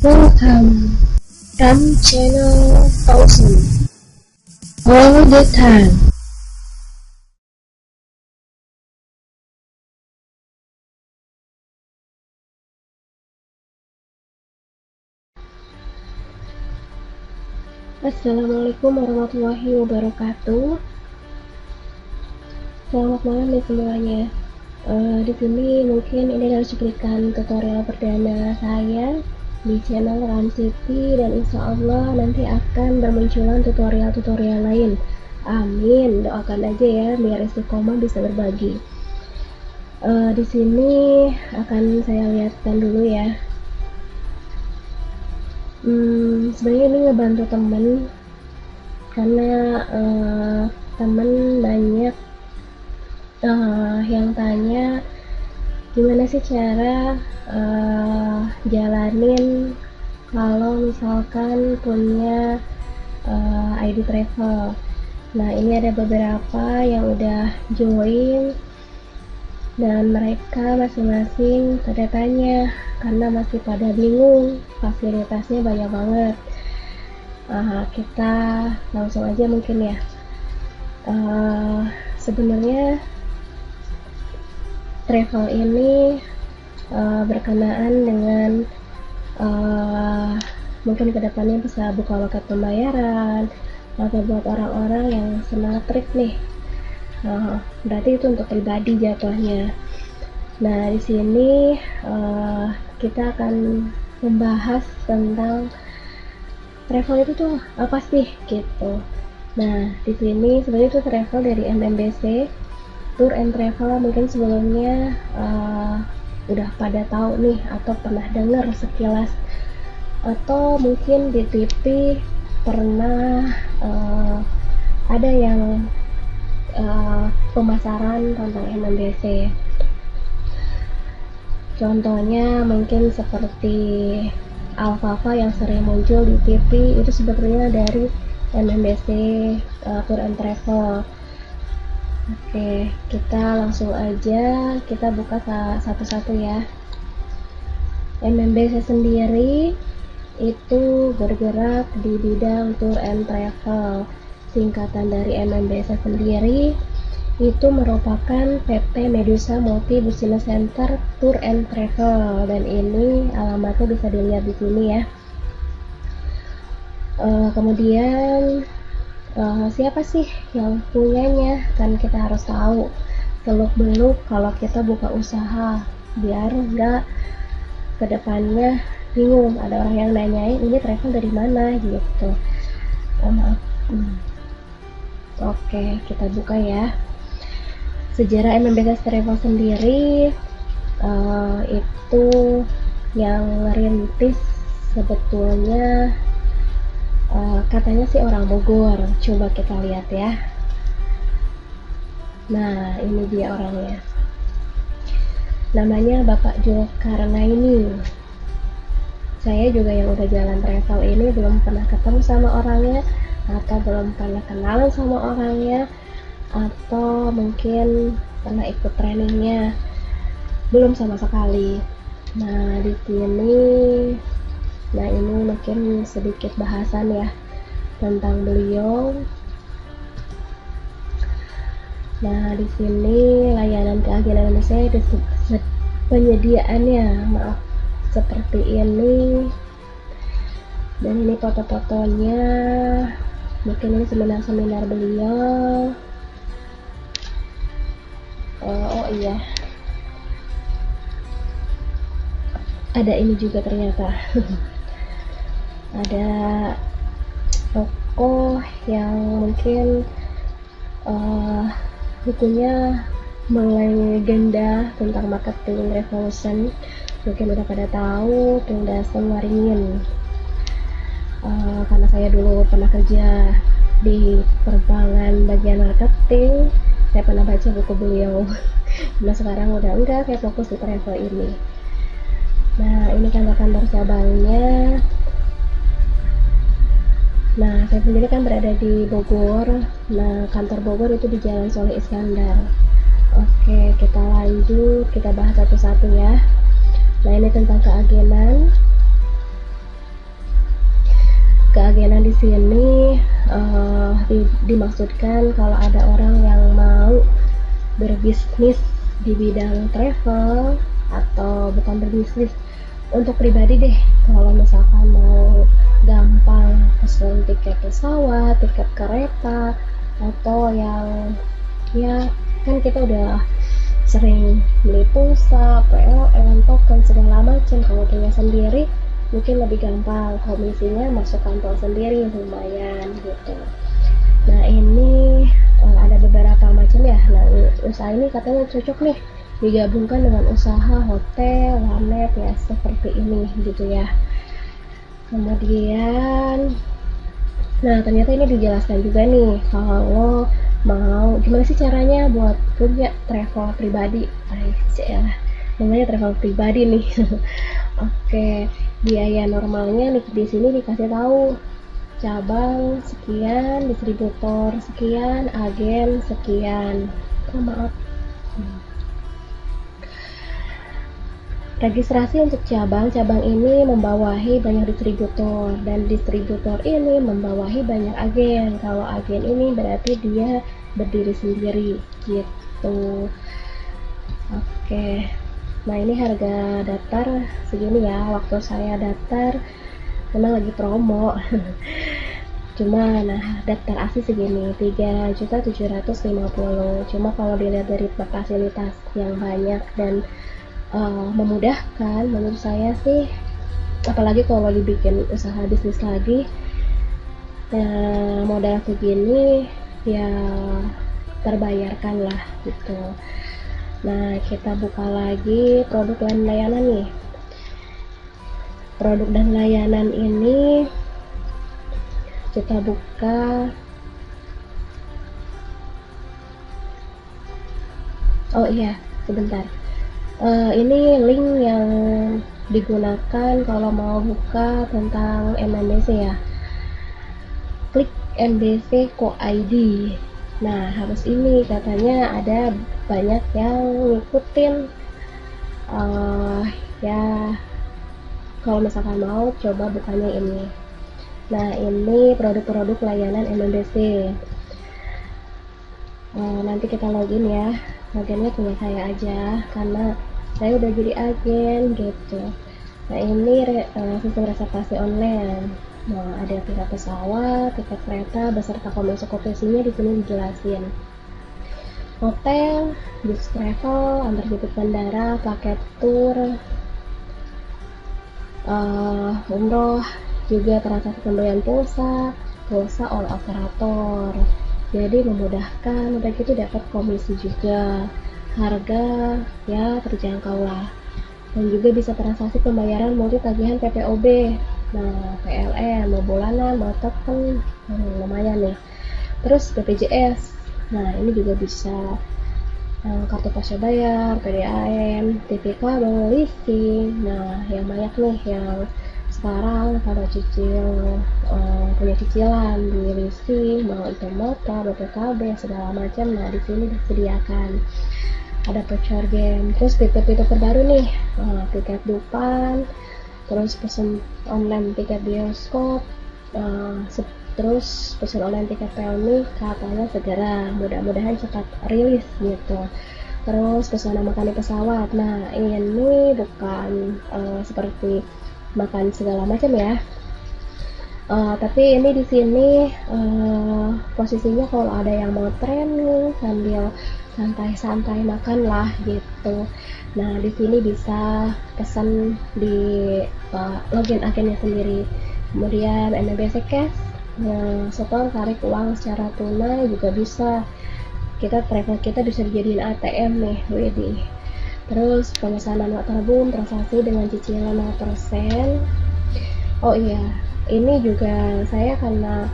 Welcome. Come channel Fauzi. All the time. Assalamualaikum warahmatullahi wabarakatuh. Selamat malam nih semuanya. Di sini mungkin ini adalah cuplikan tutorial perdana saya di channel Ran Siti, dan insya Allah nanti akan bermunculan tutorial-tutorial lain. Amin, doakan aja ya biar istiqomah bisa berbagi. Di sini akan saya lihatkan dulu ya. Sebenarnya ini ngebantu temen karena temen banyak yang tanya gimana sih cara jalanin kalau misalkan punya ID travel. Nah, ini ada beberapa yang udah join dan mereka masing-masing pada tanya karena masih pada bingung, fasilitasnya banyak banget. Kita langsung aja mungkin ya. Sebenarnya travel ini berkenaan dengan mungkin kedepannya bisa buka loket pembayaran atau buat orang-orang yang senang trip nih. Berarti itu untuk pribadi jatuhnya. Nah, di sini kita akan membahas tentang travel itu tuh apa sih gitu. Nah, di sini sebenarnya itu travel dari MMBC, Tour and Travel. Mungkin sebelumnya udah pada tahu nih atau pernah dengar sekilas, atau mungkin di TV pernah ada yang pemasaran tentang MMBC. Contohnya mungkin seperti Alfafa yang sering muncul di TV, itu sebetulnya dari MMBC Tour and Travel. Oke, kita langsung aja kita buka satu-satu ya. MMBC sendiri itu bergerak di bidang Tour and Travel. Singkatan dari MMBC sendiri itu merupakan PP Medusa Multi Business Center Tour and Travel, dan ini alamatnya bisa dilihat di sini ya. Kemudian siapa sih yang punyanya, kan kita harus tahu seluk-beluk kalau kita buka usaha biar nggak kedepannya bingung ada orang yang nanyain ini travel dari mana gitu. Oke, kita buka ya. Sejarah MMBC Travel sendiri itu yang rintis sebetulnya katanya sih orang Bogor. Coba kita lihat ya. Nah, ini dia orangnya. Namanya Bapak Julkarnaini. Saya juga yang udah jalan travel ini belum pernah ketemu sama orangnya, atau belum pernah kenalan sama orangnya, atau mungkin pernah ikut trainingnya, belum sama sekali. Nah, di sini, nah ini mungkin sedikit bahasan ya tentang beliau. Nah, di sini layanan keagenan Indonesia penyediaannya, maaf, seperti ini. Dan ini foto-fotonya, mungkin ini seminar-seminar beliau. Oh iya, ada ini juga ternyata. Ada tokoh yang mungkin bukunya melegenda tentang marketing revolution, mungkin udah pada tahu, Tung Dasem Waringin. Karena saya dulu pernah kerja di penerbangan bagian marketing, saya pernah baca buku beliau. Nah, sekarang udah enggak, saya fokus di travel ini. Nah, ini kantor-kantor cabangnya. Nah, saya sendiri kan berada di Bogor. Nah, kantor Bogor itu di Jalan Soleh Iskandar. Oke, kita lanjut, kita bahas satu-satu ya. Nah, ini tentang keagenan. sini dimaksudkan kalau ada orang yang mau berbisnis di bidang travel, atau bukan berbisnis, untuk pribadi deh, kalau misalkan mau gampang pesen tiket pesawat, tiket kereta, atau yang ya kan kita udah sering beli pulsa, PLN, token segala macam, kalau punya sendiri mungkin lebih gampang, komisinya masuk kantong sendiri lumayan gitu. Nah ini ada beberapa macam ya. Nah usaha ini katanya cocok nih digabungkan dengan usaha hotel, warnet ya seperti ini gitu ya. Kemudian nah ternyata ini dijelaskan juga nih kalau mau gimana sih caranya buat punya travel pribadi aja, namanya travel pribadi nih. Oke, biaya normalnya nih di sini dikasih tahu cabang sekian, distributor sekian, agen sekian. Maaf. Registrasi untuk cabang ini membawahi banyak distributor, dan distributor ini membawahi banyak agen. Kalau agen ini berarti dia berdiri sendiri gitu. Oke. Nah ini harga daftar segini ya. Waktu saya daftar memang lagi promo. Cuma nah daftar asli segini 3.750.000. Cuma kalau dilihat dari fasilitas yang banyak dan memudahkan, menurut saya sih, apalagi kalau dibikin usaha bisnis lagi, modal segini ya terbayarkan lah gitu. Nah kita buka lagi produk dan layanan nih. Produk dan layanan ini kita buka. Oh iya, sebentar. Ini link yang digunakan kalau mau buka tentang MNBC ya. Klik mbc.co.id. Nah harus ini, katanya ada banyak yang ngikutin. Ya kalau misalkan mau coba bukanya ini. Nah ini produk-produk layanan MNBC. Nanti kita login ya. Agennya punya saya aja karena saya udah jadi agen gitu. Nah ini sistem reservasi online. Nah ada tiket pesawat, tiket kereta beserta komisinya di sini dijelasin. Hotel, bis travel, antar jemput bandara, paket tour, umroh, juga transaksi pembelian pulsa all operator. Jadi memudahkan, udah gitu dapat komisi juga, harga ya terjangkau lah, dan juga bisa transaksi pembayaran multi tagihan PPOB. Nah PLN mau bulanan mau token, lumayan nih. Terus BPJS, nah ini juga bisa kartu prabayar, PDAM, TV kabel, leasing. Nah yang banyak nih yang sekarang pada punya cicilan di leasing, mau itu motor, BPKB segala macam. Nah di sini disediakan ada voucher game, terus fitur-fitur terbaru nih, tiket Dupan, terus pesen online tiket bioskop, terus pesen online tiket Pelmi katanya segera, mudah-mudahan cepat rilis gitu. Terus pesanan makan di pesawat. Nah ini bukan seperti makan segala macam ya, tapi ini di sini posisinya kalau ada yang mau training sambil santai-santai makan lah gitu. Nah di sini bisa pesan di login agennya sendiri. Kemudian MNBC Cash, setor tarik uang secara tunai juga bisa. Travel kita bisa dijadiin ATM nih, WD. Terus pemesanan waterboom, transaksi dengan cicilan 0%. Oh iya, ini juga saya karena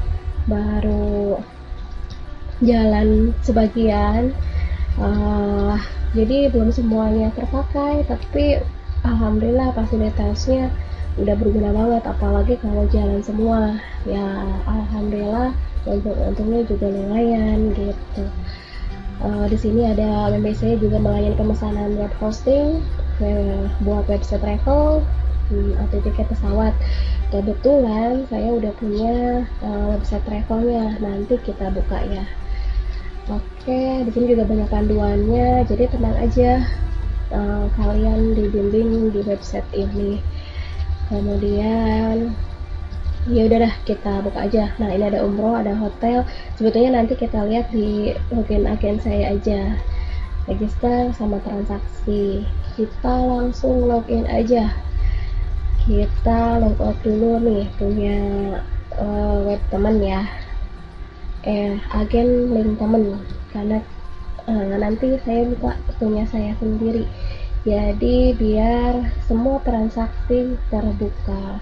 baru jalan sebagian, jadi belum semuanya terpakai, tapi alhamdulillah fasilitasnya udah berguna banget, apalagi kalau jalan semua ya, alhamdulillah untungnya juga lumayan gitu. Di sini ada MNBC juga melayani pemesanan web hosting buat website travel atau tiket pesawat. Kebetulan saya udah punya website travelnya, nanti kita buka ya. Oke, di sini juga banyak panduannya, jadi tenang aja, kalian dibimbing di website ini. Kemudian ya udahlah, kita buka aja. Nah, ini ada umroh, ada hotel. Sebetulnya nanti kita lihat di login agen saya aja, register sama transaksi. Kita langsung login aja. Kita logout dulu nih, punya web temen ya, agen link temen, karena nanti saya buka punya saya sendiri, jadi biar semua transaksi terbuka.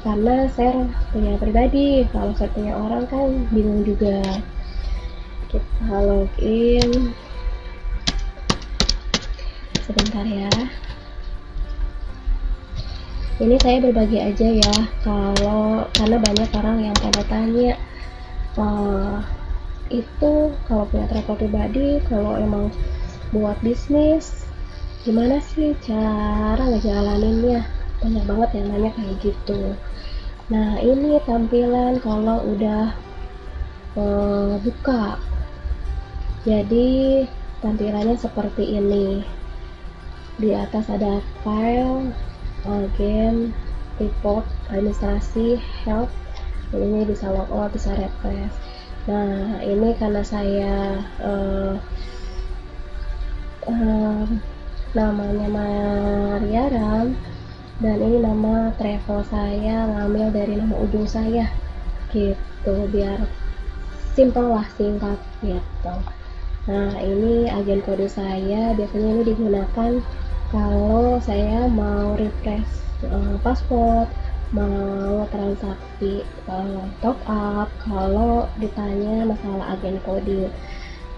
Karena saya punya pribadi, kalau saya punya orang kan bingung juga. Kita login sebentar ya. Ini saya berbagi aja ya, karena banyak orang yang pada tanya itu kalau punya travel pribadi, kalau emang buat bisnis gimana sih cara ngejalaninnya, banyak banget yang nanya kayak gitu. Nah, ini tampilan kalau udah buka. Jadi tampilannya seperti ini. Di atas ada file, agen, report, administrasi, help. Ini bisa logout, bisa refresh. Nah, ini karena saya namanya Maria Ram, dan ini nama travel saya ngambil dari nama ujung saya gitu, biar simple lah, singkat gitu. Nah, ini agen kode saya, biasanya ini digunakan kalau saya mau refresh paspor, mau transaksi top up, kalau ditanya masalah agen kode.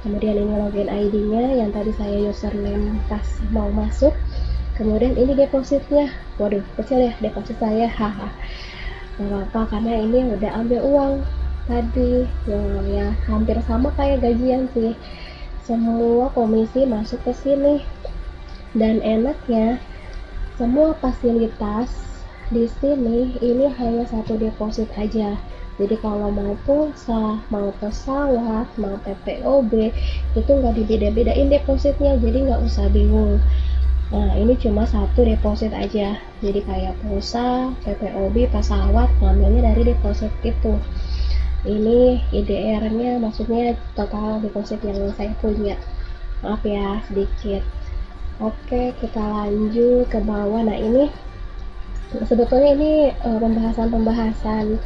Kemudian ini login ID-nya yang tadi saya username pas mau masuk. Kemudian ini depositnya, waduh kecil ya deposit saya, haha, gak apa-apa karena ini udah ambil uang tadi ya, hampir sama kayak gajian sih, semua komisi masuk ke sini. Dan enaknya semua fasilitas di sini ini hanya satu deposit aja. Jadi kalau mau pulsa, mau pesawat, mau PPOB, itu nggak dibeda-bedain depositnya, jadi nggak usah bingung. Nah, ini cuma satu deposit aja. Jadi kayak pulsa, PPOB, pesawat, ngambilnya dari deposit itu. Ini IDR-nya, maksudnya total deposit yang saya punya. Maaf ya, sedikit. Oke, kita lanjut ke bawah. Nah, ini sebetulnya ini pembahasan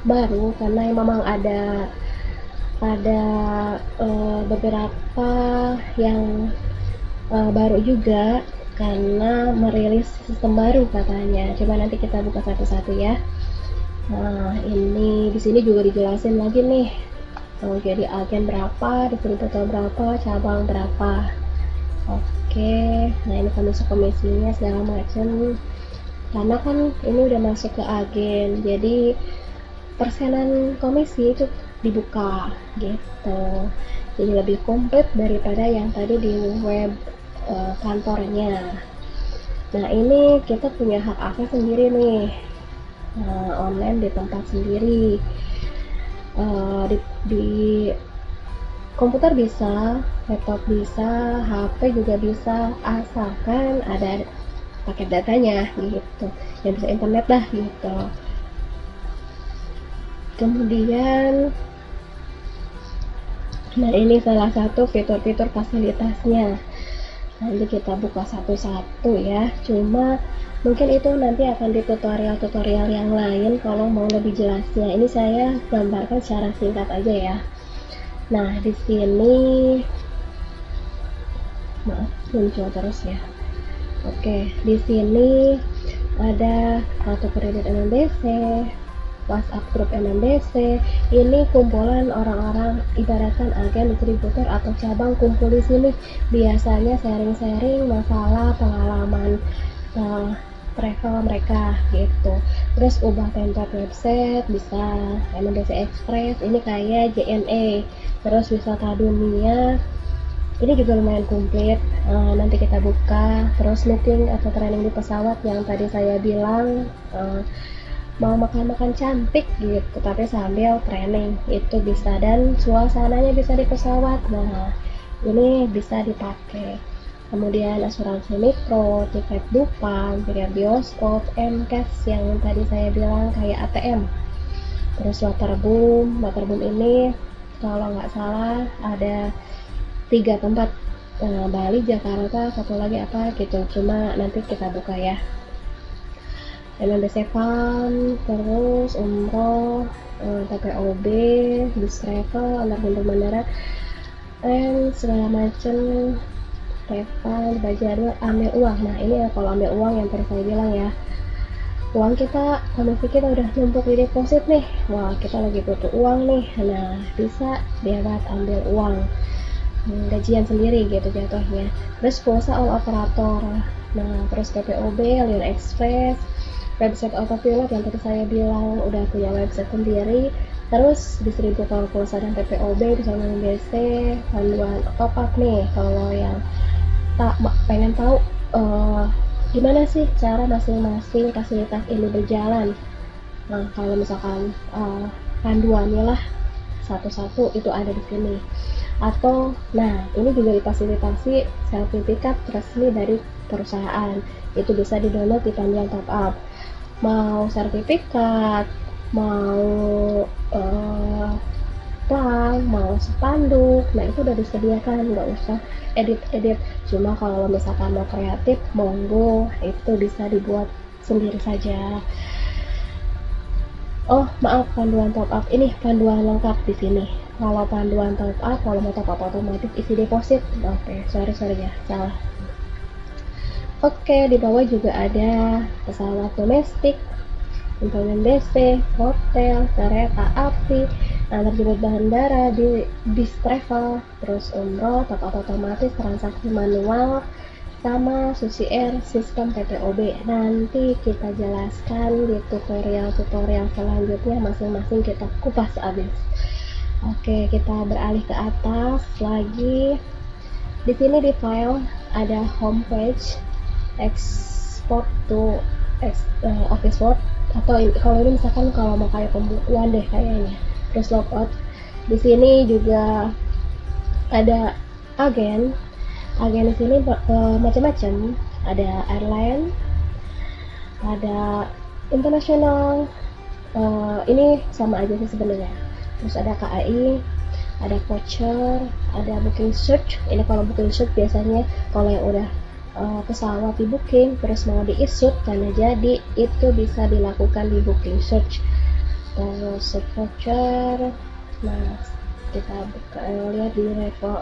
baru, karena memang ada beberapa yang baru juga karena merilis sistem baru katanya. Coba nanti kita buka satu-satu ya. Nah, ini di sini juga dijelasin lagi nih. Jadi agen berapa, distributor berapa, cabang berapa. Oke, nah ini komisinya segala macam. Karena kan ini udah masuk ke agen, jadi persenan komisi itu dibuka gitu, jadi lebih komplit daripada yang tadi di web kantornya. Nah, ini kita punya hak akses sendiri nih, online di tempat sendiri, di komputer bisa, laptop bisa, HP juga bisa, asalkan ada paket datanya gitu, yang bisa internet lah gitu. Kemudian nah ini salah satu fitur-fitur fasilitasnya, nanti kita buka satu-satu ya, cuma mungkin itu nanti akan di tutorial-tutorial yang lain kalau mau lebih jelasnya. Ini saya gambarkan secara singkat aja ya. Nah, di sini maaf muncul terus ya. Oke, di sini ada kartu kredit MMBC, WhatsApp grup MMBC. Ini kumpulan orang-orang, ibaratkan agen, distributor atau cabang kumpul di sini. Biasanya sharing-sharing masalah pengalaman travel mereka gitu. Terus ubah template website bisa MMBC Express, ini kayak JNE. Terus wisata dunia Ini juga lumayan komplit. Nanti kita buka. Terus meeting atau training di pesawat yang tadi saya bilang, mau makan-makan cantik gitu tapi sambil training itu bisa, dan suasananya bisa di pesawat. Nah, ini bisa dipakai. Kemudian asuransi mikro, tiket Dupang, tiket bioskop, MCAS yang tadi saya bilang kayak ATM. Terus waterboom ini kalau nggak salah ada 3 tempat, Bali, Jakarta, satu lagi apa gitu, cuma nanti kita buka ya. MMBC Fund, terus umroh, TPOB, bis travel, antar pintu bandara, dan segala macem, refund, budget, ambil uang. Nah ini ya kalau ambil uang yang tadi saya bilang ya, uang kita, komisi kita udah numpuk di deposit nih, wah kita lagi butuh uang nih, nah bisa dapat ambil uang, gajian sendiri gitu jatuhnya. Terus pulsa all operator, nah terus PPOB, Lion Express, website autopilot yang tadi saya bilang udah punya website sendiri. Terus distributor pulsa dan PPOB bisa MBC, panduan top up nih kalau yang tak pengen tahu gimana sih cara masing-masing fasilitas ini berjalan. Nah kalau misalkan panduannya lah satu-satu itu ada di sini. Atau nah ini juga difasilitasi sertifikat resmi dari perusahaan, itu bisa di-download di panduan top up. Mau sertifikat, mau plang, mau spanduk, nah itu udah disediakan, nggak usah edit-edit. Cuma kalau misalkan mau kreatif, monggo, itu bisa dibuat sendiri saja. Oh maaf, panduan top up ini panduan lengkap di sini. Kalau panduan top up, kalau mau top up otomatis isi deposit. Oke, sorry ya, salah. Oke, di bawah juga ada pesawat domestik, employment BC, hotel, kereta api, antar jemput bandara, di bis travel, terus umroh, top up otomatis, transaksi manual, sama Susi Air, sistem PPOB. Nanti kita jelaskan di tutorial selanjutnya, masing-masing kita kupas habis. Oke, kita beralih ke atas lagi. Di sini di file ada homepage, export to office work, atau kalau ini misalkan kalau mau kayak pembukuan deh kayaknya. Terus logout. Di sini juga ada agen di sini macam-macam, ada airline, ada internasional, ini sama aja sih sebenarnya. Terus ada KAI, ada voucher, ada booking search. Ini kalau booking search biasanya kalau yang udah pesawat di booking terus mau di-issue karena jadi, itu bisa dilakukan di booking search. Terus voucher, nah kita lihat di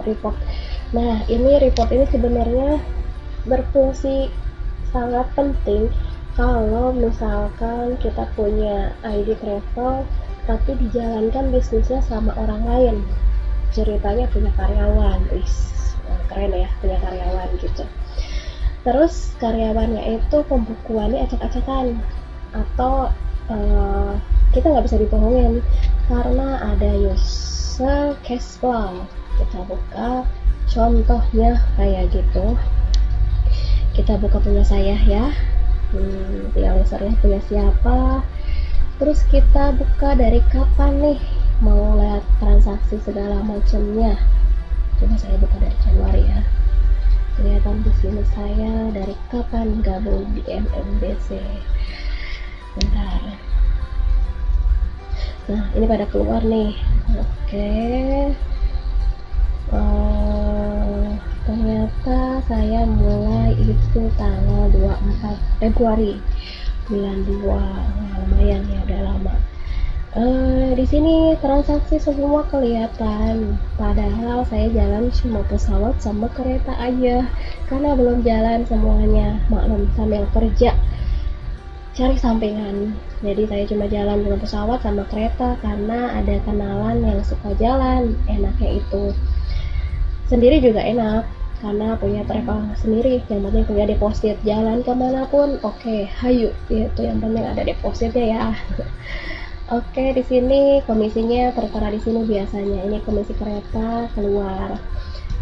report. Nah ini report ini sebenarnya berfungsi sangat penting kalau misalkan kita punya ID travel tapi dijalankan bisnisnya sama orang lain. Ceritanya punya karyawan, keren ya, punya karyawan gitu. Terus karyawannya itu pembukuannya acak-acakan, atau kita nggak bisa dibohongin karena ada user cash flow. Kita buka contohnya kayak gitu. Kita buka punya saya ya, yang usernya punya siapa. Terus kita buka dari kapan nih mau lihat transaksi segala macamnya. Coba saya buka dari Januari ya. Kelihatan di sini saya dari kapan gabung di MMBC. Bentar. Nah ini pada keluar nih. Oke. Ternyata saya mulai itu tanggal 24 Februari bulan 2. Lumayan ya, udah lama. Di sini transaksi semua kelihatan, padahal saya jalan cuma pesawat sama kereta aja karena belum jalan semuanya, maklum sambil kerja cari sampingan. Jadi saya cuma jalan dengan pesawat sama kereta karena ada kenalan yang suka jalan. Enaknya itu sendiri juga enak karena punya travel sendiri, yang penting punya deposit, jalan kemanapun oke, hayu, itu yang penting ada depositnya ya. Oke, di sini komisinya tertera di sini biasanya. Ini komisi kereta keluar.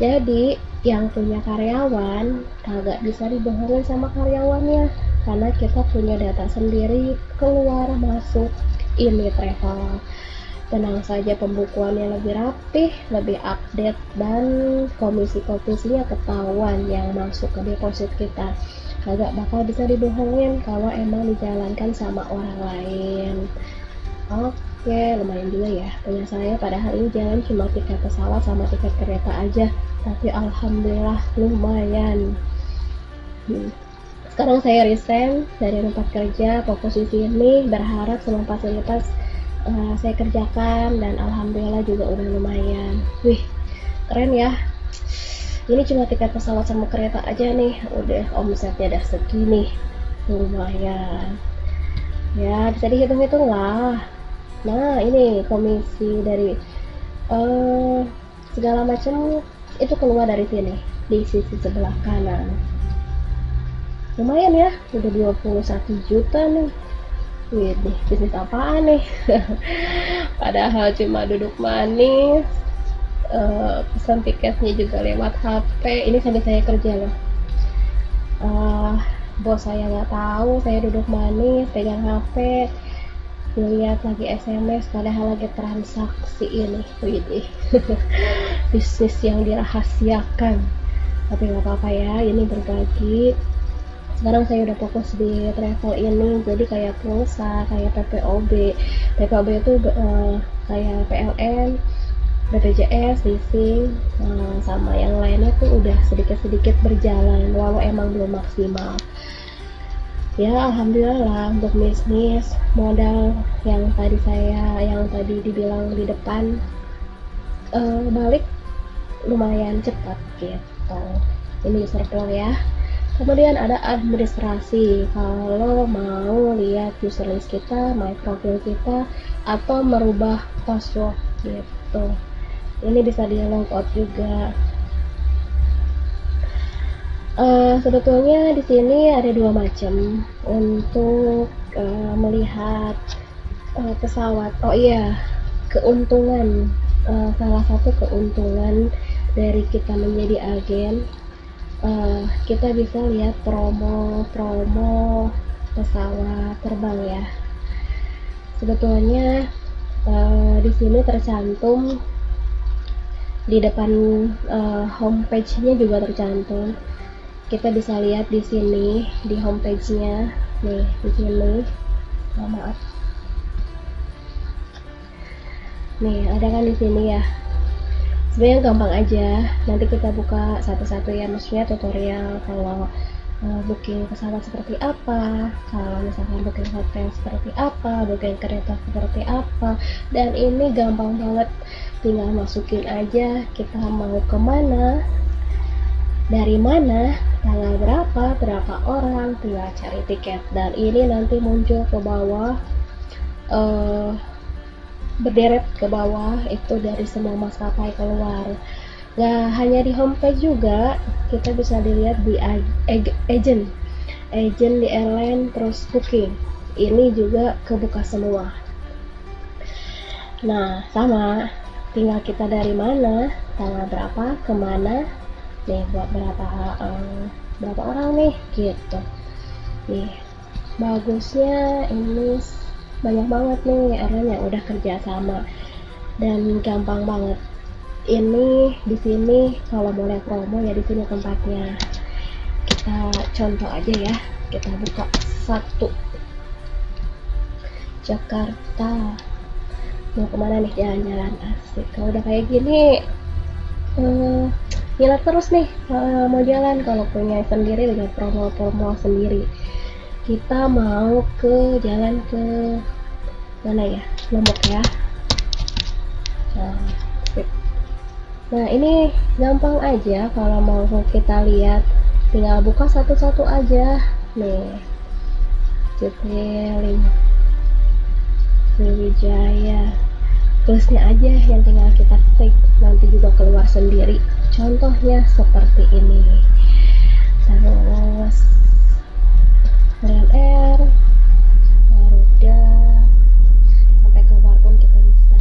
Jadi yang punya karyawan kagak bisa dibohongin sama karyawannya, karena kita punya data sendiri keluar masuk ini travel. Tenang saja, pembukuannya lebih rapih, lebih update, dan komisi-komisinya ketahuan yang masuk ke deposit kita. Kagak bakal bisa dibohongin kalau emang dijalankan sama orang lain. Oke, lumayan juga ya punya saya, padahal ini jalan cuma tiket pesawat sama tiket kereta aja, tapi alhamdulillah lumayan. Sekarang saya resign dari tempat kerja, fokus di sini, berharap semua fasilitas saya kerjakan, dan alhamdulillah juga udah lumayan. Wih, keren ya. Ini cuma tiket pesawat sama kereta aja nih, udah omsetnya udah segini, lumayan. Ya, bisa dihitung-hitung lah. Nah, ini komisi dari segala macam itu keluar dari sini, di sisi sebelah kanan. Lumayan ya, udah 21 juta nih. Wih, bisnis apaan nih? Padahal cuma duduk manis, pesan tiketnya juga lewat HP. Ini sambil saya kerja loh. Bos saya nggak tahu saya duduk manis pegang HP, lihat lagi SMS padahal lagi transaksi ini. Wih, bisnis yang dirahasiakan. Tapi nggak apa-apa ya, ini berbagi. Sekarang saya udah fokus di travel ini, jadi kayak pulsa, kayak PPOB. PPOB itu kayak PLN, BPJS, leasing, sama yang lainnya tuh udah sedikit-sedikit berjalan, walau emang belum maksimal. Ya alhamdulillah, untuk bisnis modal yang tadi dibilang di depan balik lumayan cepat gitu. Ini user flow ya. Kemudian ada administrasi, kalau mau lihat user list kita, my profile kita, atau merubah password gitu. Ini bisa di logout juga. Sebetulnya di sini ada dua macam untuk melihat pesawat. Oh iya, keuntungan, salah satu keuntungan dari kita menjadi agen, kita bisa lihat promo pesawat terbang ya. Sebetulnya di sini tercantum di depan homepage-nya juga tercantum. Kita bisa lihat di sini di homepage-nya nih, di sini. Maaf. Nih, ada kan di sini ya. Sebenarnya gampang aja. Nanti kita buka satu-satu ya, maksudnya tutorial kalau booking pesawat seperti apa, kalau misalkan booking hotel seperti apa, booking kereta seperti apa, dan ini gampang banget, tinggal masukin aja kita mau kemana, dari mana, tanggal berapa orang, tinggal cari tiket, dan ini nanti muncul ke bawah, berderet ke bawah itu dari semua maskapai keluar. Nah, hanya di homepage juga kita bisa dilihat di agent di airline, terus booking ini juga kebuka semua. Nah, sama, tinggal kita dari mana, tanggal berapa, kemana nih, buat berapa orang nih gitu. Nih, bagusnya ini banyak banget nih airline yang udah kerja sama dan gampang banget. Ini di sini kalau mau lihat promo ya di sini tempatnya. Kita contoh aja ya, kita buka satu. Jakarta, mau kemana nih, jalan-jalan asik. Kalau udah kayak gini ngilat terus nih mau jalan. Kalau punya sendiri dengan promo-promo sendiri, kita mau ke jalan ke mana ya, Lombok ya. Nah ini gampang aja, kalau mau kita lihat tinggal buka satu-satu aja nih. Citylink, Sriwijaya, plusnya aja yang tinggal kita klik, nanti juga keluar sendiri. Contohnya seperti ini. Terus Lion Air, Garuda, sampai keluar pun kita bisa.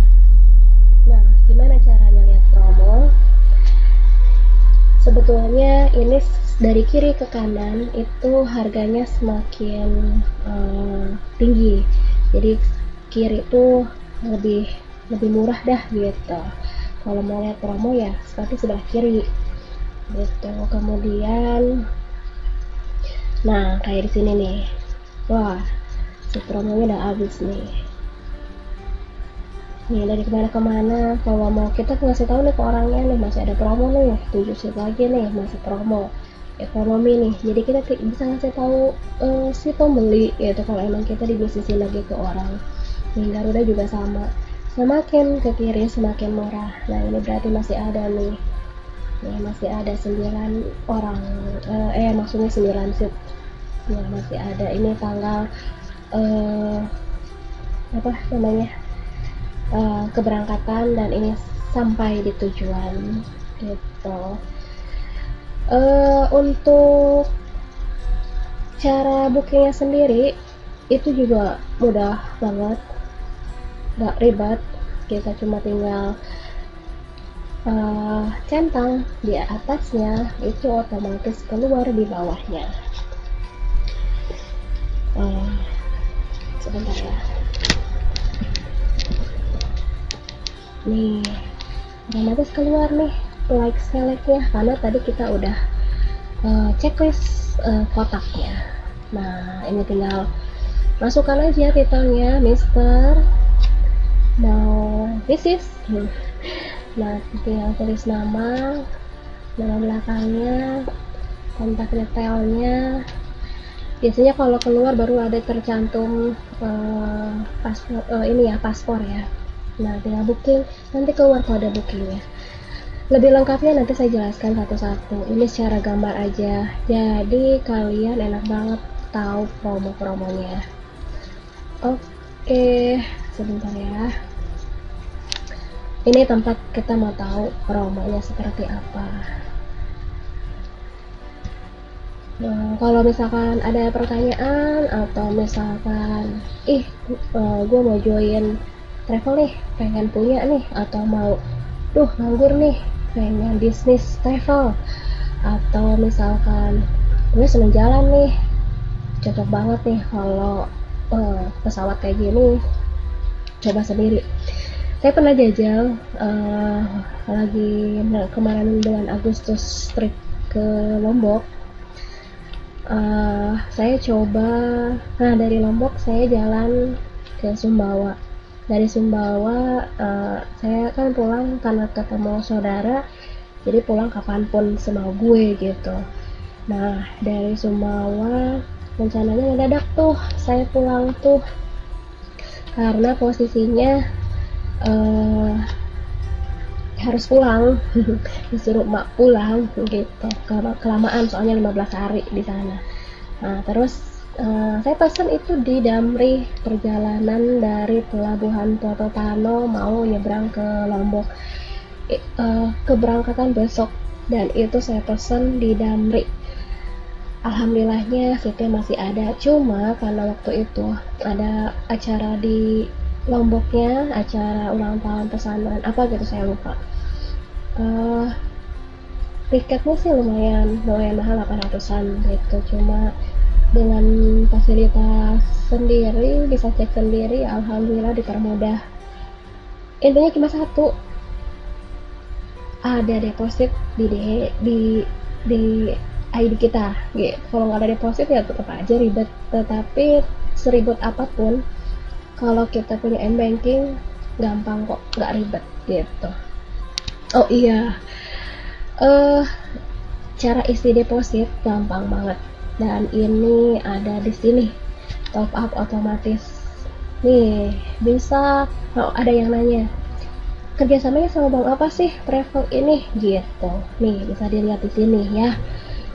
Nah, gimana caranya lihat promo? ini dari kiri ke kanan itu harganya semakin tinggi. Jadi kiri itu lebih lebih murah dah gitu. Kalau mau lihat promo ya seperti sebelah kiri gitu. Kemudian nah kayak di sini nih, wah si promonya udah habis nih. Nih dari kemana-kemana, kalau mau kita ngasih tahu nih ke orangnya nih masih ada promo nih, 7 seat lagi nih masih promo ekonomi nih. Jadi kita bisa ngasih tahu si pembeli yaitu kalau emang kita dibisnisin lagi ke orang. Nih Garuda juga sama, semakin ke kiri semakin murah. Nah ini berarti masih ada nih, masih ada 9 orang, maksudnya 9 seat ya masih ada. Ini tanggal apa namanya, keberangkatan dan ini sampai di tujuan gitu. Untuk cara bookingnya sendiri itu juga mudah banget, gak ribet. Kita cuma tinggal centang di atasnya, itu otomatis keluar di bawahnya. Sebentar ya. Nih otomatis keluar nih like selectnya karena tadi kita udah checklist kotaknya. Nah ini tinggal masukkan aja titelnya Mister mau bisnis. Nah tinggal tulis nama belakangnya, kontak detailnya. Biasanya kalau keluar baru ada tercantum paspor, ini ya paspor ya. Nah tinggal booking, nanti keluar kode bookingnya. Lebih lengkapnya nanti saya jelaskan satu-satu. Ini secara gambar aja, jadi kalian enak banget tahu promo-promonya. Oke, sebentar ya. Ini tempat kita mau tahu promonya seperti apa. Nah, kalau misalkan ada pertanyaan atau misalkan gue mau join travel nih, pengen punya nih, atau mau nganggur nih pengen bisnis travel, atau misalkan gue seneng jalan nih, cocok banget nih kalau pesawat kayak gini, coba sendiri. Saya pernah jajal lagi kemarin bulan Agustus trip ke Lombok. Saya coba, nah dari Lombok saya jalan ke Sumbawa. Dari Sumbawa saya kan pulang karena ketemu saudara, jadi pulang kapanpun semau gue gitu. Nah dari Sumbawa rencananya mendadak tuh saya pulang tuh karena posisinya harus pulang disuruh mak pulang gitu, kelamaan soalnya 15 hari di sana. Nah terus saya pesan itu di Damri, perjalanan dari Pelabuhan Totopano mau nyebrang ke Lombok, keberangkatan besok, dan itu saya pesan di Damri. Alhamdulillahnya seatnya masih ada, cuma karena waktu itu ada acara di Lomboknya, acara ulang tahun pesanan apa gitu saya lupa. Tiketnya sih lumayan mahal, 800-an gitu, cuma dengan fasilitas sendiri, bisa cek sendiri, alhamdulillah dipermudah. Intinya cuma satu, ada deposit di ID kita gitu. Kalau nggak ada deposit ya tetap aja ribet, tetapi seribet apapun kalau kita punya m-banking gampang kok, nggak ribet gitu. Oh iya, cara isi deposit gampang banget, dan ini ada di sini, top up otomatis. Nih bisa, ada yang nanya kerjasamanya sama bank apa sih travel ini gitu. Nih bisa dilihat di sini ya,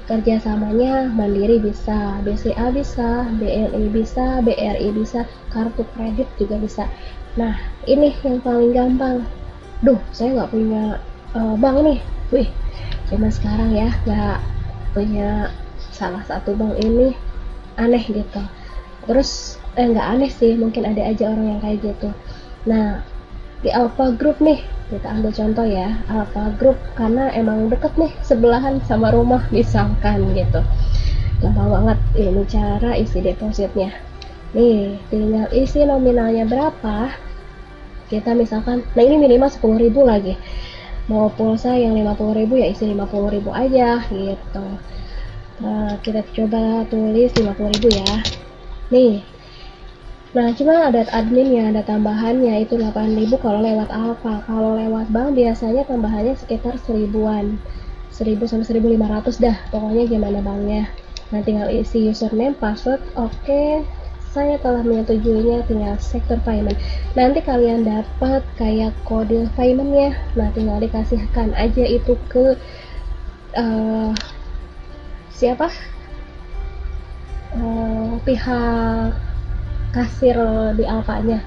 kerjasamanya Mandiri bisa, BCA bisa, BNI bisa, BRI bisa, kartu kredit juga bisa. Nah ini yang paling gampang. Saya nggak punya bank nih, cuman sekarang ya nggak punya salah satu bank ini, aneh gitu. Terus nggak aneh sih, mungkin ada aja orang yang kayak gitu. Nah di Alpha Group nih, kita ambil contoh ya, Alpha Group karena emang deket nih sebelahan sama rumah misalkan gitu. Gampang banget ini cara isi depositnya. Nih, tinggal isi nominalnya berapa. Kita misalkan, nah ini minimal 10.000 lagi. Mau pulsa yang 50.000 ya isi 50.000 aja gitu. Nah, kita coba tulis 50.000 ya. Nih. Nah, cuma ada adminnya, ada tambahannya itu 8.000 kalau lewat Alfa. Kalau lewat bank biasanya tambahannya sekitar 1000-an. 1000 sampai 1500 dah. Pokoknya gimana banknya. Nah, tinggal isi username, password, oke. Saya telah menyetujuinya, tinggal sektor payment. Nanti kalian dapat kayak kode paymentnya. Nah, tinggal dikasihkan aja itu ke siapa? Pihak kasir di Alfanya.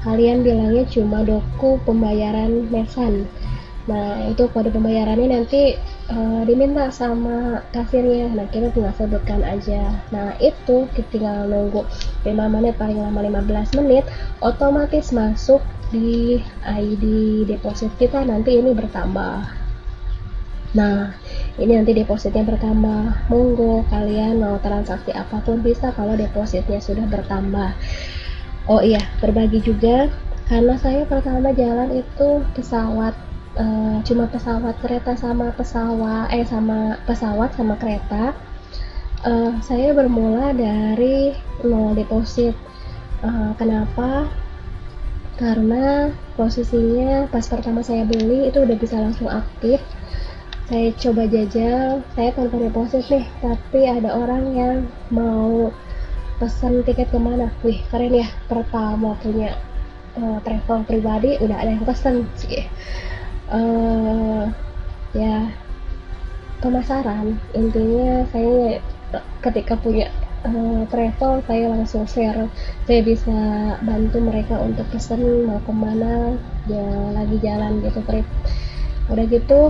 Kalian bilangnya cuma doku pembayaran Mesan. Nah, itu kode pembayarannya nanti diminta sama kasirnya. Nah, kita tinggal sebutkan aja. Nah, itu kita tinggal nunggu 5 menit, paling lama 15 menit, otomatis masuk di ID deposit kita. Nanti ini bertambah. Nah, ini nanti depositnya bertambah. Monggo kalian mau transaksi apapun bisa kalau depositnya sudah bertambah. Oh iya, berbagi juga karena saya pertama jalan itu pesawat, cuma pesawat kereta sama pesawat sama kereta. Saya bermula dari 0 deposit. Kenapa? Karena posisinya pas pertama saya beli itu udah bisa langsung aktif. Saya coba jajal, saya tanpa deposit nih, tapi ada orang yang mau pesan tiket kemana. Wih, keren ya, pertama punya travel pribadi udah ada yang pesen sih. Ya, pemasaran intinya. Saya ketika punya travel, saya langsung share, saya bisa bantu mereka untuk pesen mau kemana ya, lagi jalan gitu trip. Udah gitu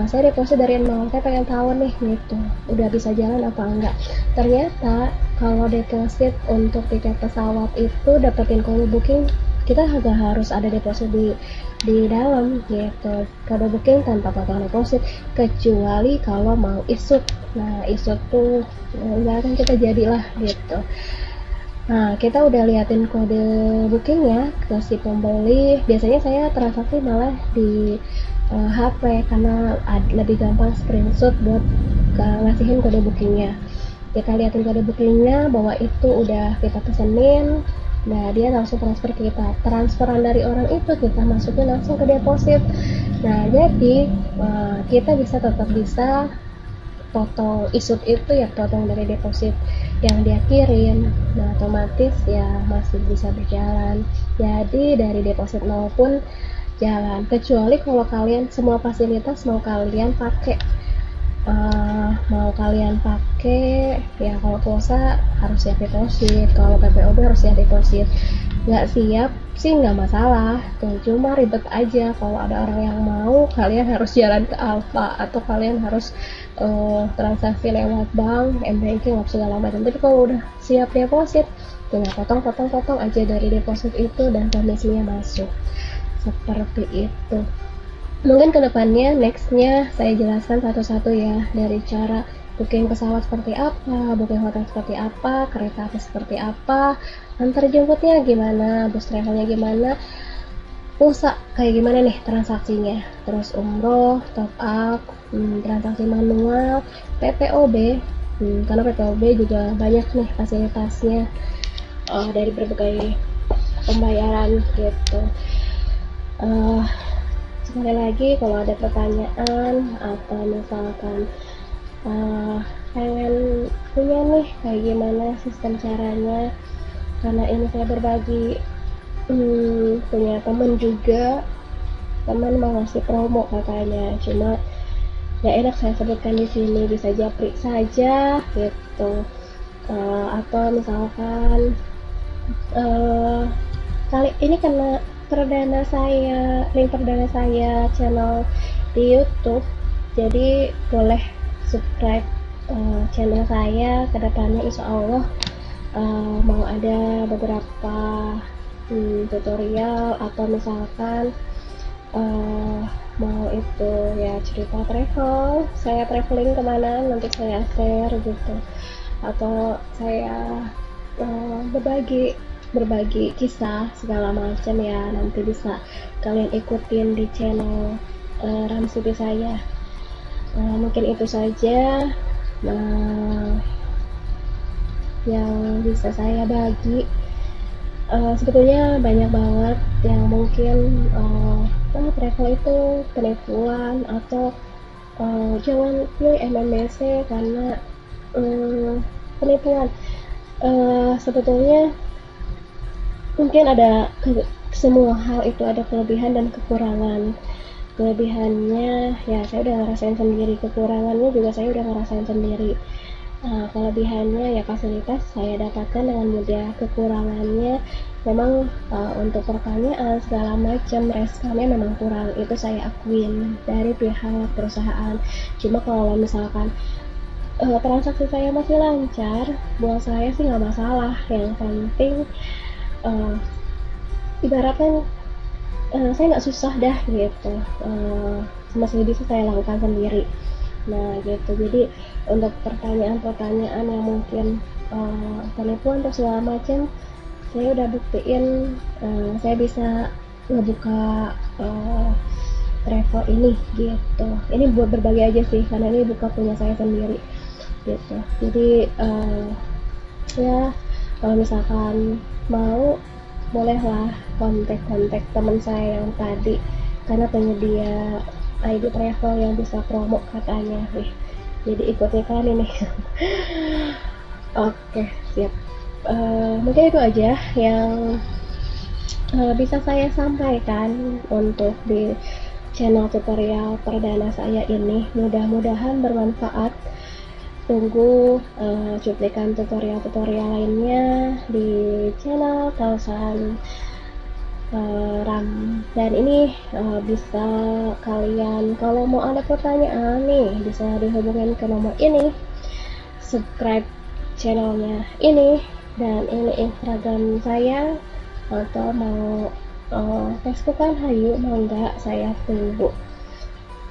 saya deposit dari nol. Saya pengen tahu nih gitu udah bisa jalan apa enggak. Ternyata kalau deposit untuk tiket pesawat itu dapetin kode booking, kita agak harus ada deposit di dalam gitu. Kode booking tanpa potong deposit kecuali kalau mau isut. Nah, isut tuh misalkan kita jadilah gitu. Nah, kita udah liatin kode bookingnya ke si pembeli. Biasanya saya transaksi malah di HP karena lebih gampang screenshot buat ngasihin kode bookingnya. Kita liatin kode bookingnya bahwa itu udah kita pesenin. Nah, dia langsung transfer ke kita. Transferan dari orang itu kita masukin langsung ke deposit. Nah, jadi kita tetap bisa potong isut itu ya, potong dari deposit yang dia kirim. Nah, otomatis ya masih bisa berjalan. Jadi dari deposit 0 pun jalan, kecuali kalau kalian semua fasilitas mau kalian pakai ya, kalau pulsa harus siap deposit, kalau PPOB harus siap deposit. Nggak siap sih nggak masalah tuh, cuma ribet aja kalau ada orang yang mau. Kalian harus jalan ke Alfa atau kalian harus transaksi lewat bank, m-banking, segala macam. Tapi kalau udah siap deposit, tinggal potong aja dari deposit itu dan komisinya masuk. Seperti itu. Mungkin kedepannya nextnya saya jelaskan satu-satu ya, dari cara booking pesawat seperti apa, booking hotel seperti apa, kereta api seperti apa, antar jemputnya gimana, bus travelnya gimana, pulsa kayak gimana nih transaksinya, terus umroh, top up, transaksi manual, PPOB, karena PPOB juga banyak nih fasilitasnya dari berbagai pembayaran gitu. Sekali lagi kalau ada pertanyaan atau misalkan pengen punya nih kayak gimana sistem caranya, karena ini saya berbagi, punya temen juga, teman mau ngasih promo katanya, cuma ya enak saya sebutkan di sini, bisa japri saja gitu. Atau misalkan kali ini kena link perdana saya channel di YouTube, jadi boleh subscribe channel saya. Kedepannya insya Allah mau ada beberapa tutorial, atau misalkan mau itu ya cerita travel, saya traveling kemana nanti saya share gitu, atau saya berbagi berbagi kisah segala macam ya, nanti bisa kalian ikutin di channel Ramsuti saya. Mungkin itu saja yang bisa saya bagi. Sebetulnya banyak banget yang mungkin travel itu penipuan, atau jangan pilih MMBC karena penipuan. Sebetulnya mungkin ada semua hal itu ada kelebihan dan kekurangan. Kelebihannya ya saya udah ngerasain sendiri, kekurangannya juga saya udah ngerasain sendiri. Kelebihannya ya fasilitas saya dapatkan dengan mudah, kekurangannya memang untuk pertanyaan segala macam responnya memang kurang, itu saya akuin dari pihak perusahaan. Cuma kalau misalkan transaksi saya masih lancar, buat saya sih nggak masalah. Yang penting ibaratnya saya nggak susah dah gitu, masih bisa saya lakukan sendiri. Nah gitu, jadi untuk pertanyaan-pertanyaan yang mungkin penipuan atau segala macam, saya udah buktiin saya bisa ngebuka travel ini gitu. Ini buat berbagi aja sih, karena ini buka punya saya sendiri gitu. Jadi ya kalau misalkan mau, bolehlah kontak-kontak teman saya yang tadi, karena penyedia ID travel yang bisa promo katanya. Wih, jadi ikut iklan ini. Oke, siap. Mungkin itu aja yang bisa saya sampaikan untuk di channel tutorial perdana saya ini. Mudah-mudahan bermanfaat. Tunggu cuplikan tutorial-tutorial lainnya di channel Kausan Ram. Dan ini bisa kalian, kalau mau ada pertanyaan nih, bisa dihubungin ke nomor ini, subscribe channelnya ini, dan ini Instagram saya, atau mau Facebook kan hayu, mau nggak, saya tunggu.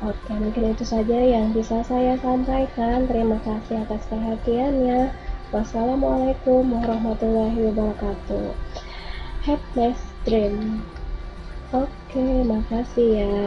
Oke, mungkin itu saja yang bisa saya sampaikan. Terima kasih atas perhatiannya. Wassalamualaikum warahmatullahi wabarakatuh. Have nice dream. Oke, makasih ya.